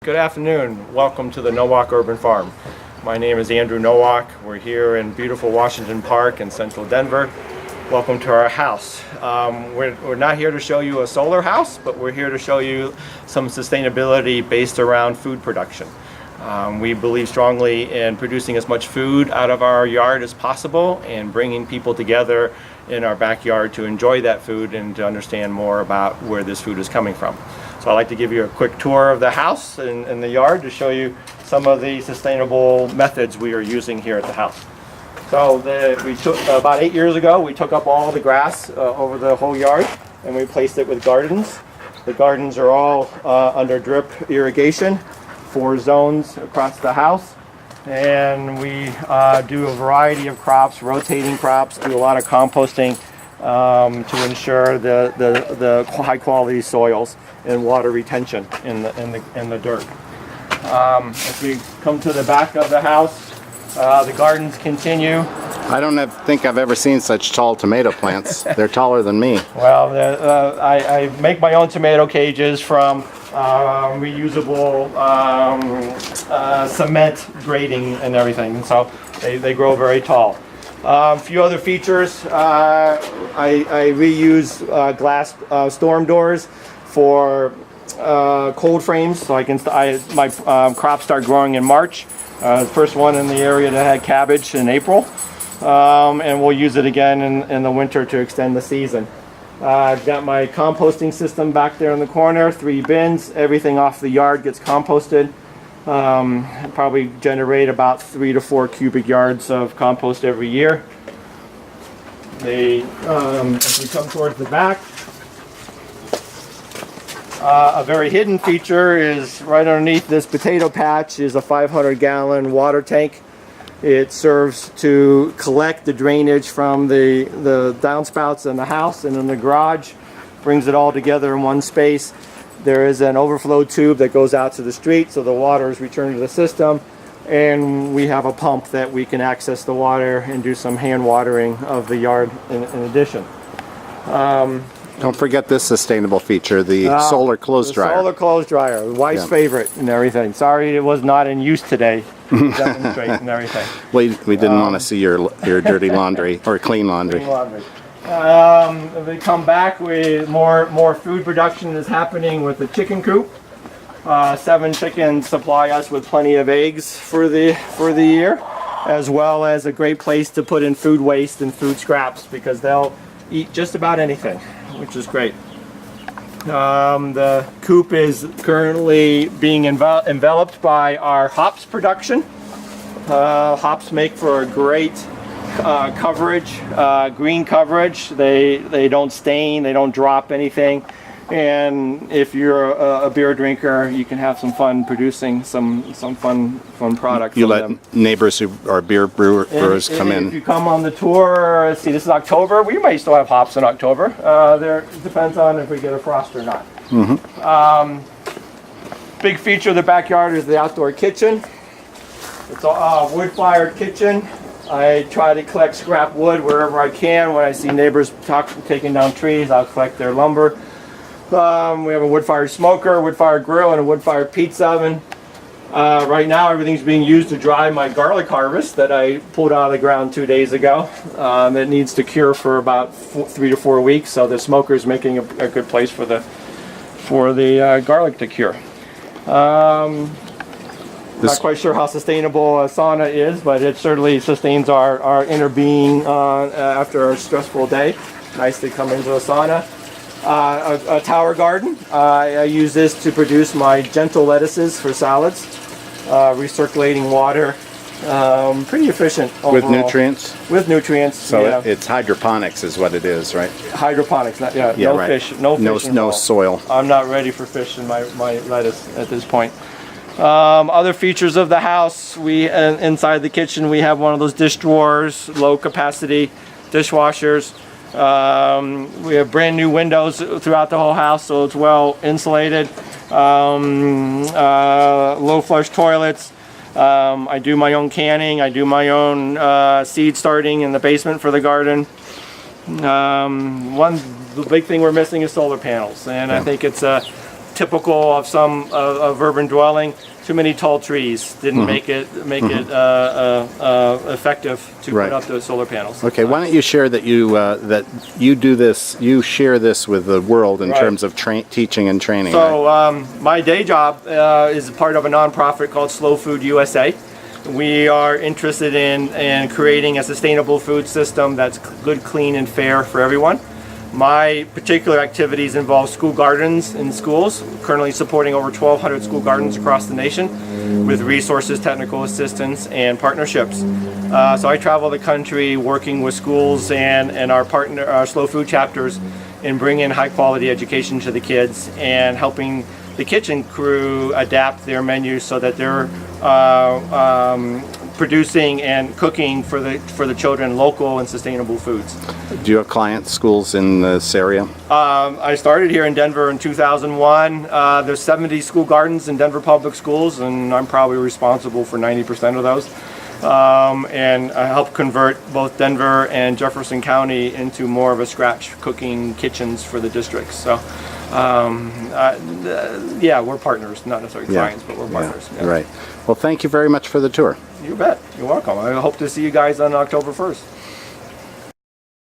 Good afternoon. Welcome to the Nowak Urban Farm. My name is Andrew Nowak. We're here in beautiful Washington Park in central Denver. Welcome to our house. We're not here to show you a solar house, but we're here to show you some sustainability based around food production. We believe strongly in producing as much food out of our yard as possible and bringing people together in our backyard to enjoy that food and to understand more about where this food is coming from. So I'd like to give you a quick tour of the house and the yard to show you some of the sustainable methods we are using here at the house. So we took about 8 years ago, we took up all the grass over the whole yard and we placed it with gardens. The gardens are all under drip irrigation, 4 zones across the house. And we do a variety of crops, rotating crops, do a lot of composting to ensure the high quality soils and water retention in the dirt. As we come to the back of the house, the gardens continue. I don't think I've ever seen such tall tomato plants. They're taller than me. Well, I make my own tomato cages from reusable cement grating and everything, so they grow very tall. A few other features, I reuse glass storm doors for cold frames, so my crops start growing in March. The first one in the area that had cabbage in April, and we'll use it again in the winter to extend the season. I've got my composting system back there in the corner, 3 bins. Everything off the yard gets composted. Probably generate about 3 to 4 cubic yards of compost every year. As we come towards the back, a very hidden feature is right underneath this potato patch is a 500-gallon water tank. It serves to collect the drainage from the downspouts in the house and in the garage, brings it all together in one space. There is an overflow tube that goes out to the street, so the water is returned to the system, and we have a pump that we can access the water and do some hand watering of the yard in addition. Don't forget this sustainable feature, the solar clothes dryer. Solar clothes dryer, wife's favorite and everything. Sorry it was not in use today to demonstrate and everything. We didn't want to see your dirty laundry or clean laundry. We come back with more food production is happening with the chicken coop. 7 chickens supply us with plenty of eggs for the year, as well as a great place to put in food waste and food scraps because they'll eat just about anything, which is great. The coop is currently being enveloped by our hops production. Hops make for a great coverage, green coverage. They don't stain, they don't drop anything. And if you're a beer drinker, you can have some fun producing some fun product. You let neighbors who are beer brewers come in. If you come on the tour, see, this is October. We may still have hops in October. It depends on if we get a frost or not. Big feature of the backyard is the outdoor kitchen. It's a wood-fired kitchen. I try to collect scrap wood wherever I can. When I see neighbors taking down trees, I'll collect their lumber. We have a wood-fired smoker, wood-fired grill, and a wood-fired pizza oven. Right now everything's being used to dry my garlic harvest that I pulled out of the ground 2 days ago. It needs to cure for about 3 to 4 weeks, so the smoker is making a good place for the garlic to cure. Not quite sure how sustainable a sauna is, but it certainly sustains our inner being after a stressful day. Nice to come into a sauna. A tower garden. I use this to produce my gentle lettuces for salads. Recirculating water. Pretty efficient overall. With nutrients? With nutrients, so yeah. It's hydroponics is what it is, right? Hydroponics, no right. fish. No soil. I'm not ready for fish in my lettuce at this point. Other features of the house, inside the kitchen we have one of those dish drawers, low capacity dishwashers. We have brand new windows throughout the whole house, so it's well insulated. Low flush toilets. I do my own canning. I do my own seed starting in the basement for the garden. The big thing we're missing is solar panels, and I think it's typical of some of urban dwelling. Too many tall trees didn't make it effective to Right. put up those solar panels. Okay, why don't you share that you do this, you share this with the world in Right. terms of teaching and training. right? So my day job is part of a nonprofit called Slow Food USA. We are interested in creating a sustainable food system that's good, clean, and fair for everyone. My particular activities involve school gardens in schools, currently supporting over 1,200 school gardens across the nation with resources, technical assistance, and partnerships. So I travel the country working with schools and our Slow Food chapters in bringing high quality education to the kids and helping the kitchen crew adapt their menus so that they're producing and cooking for the children local and sustainable foods. Do you have clients, schools in this area? I started here in Denver in 2001. There's 70 school gardens in Denver Public Schools, and I'm probably responsible for 90% of those. And I help convert both Denver and Jefferson County into more of a scratch cooking kitchens for the districts. So, yeah, we're partners, not necessarily clients, but we're partners. Yeah. Right. Well, thank you very much for the tour. You bet. You're welcome. I hope to see you guys on October 1st.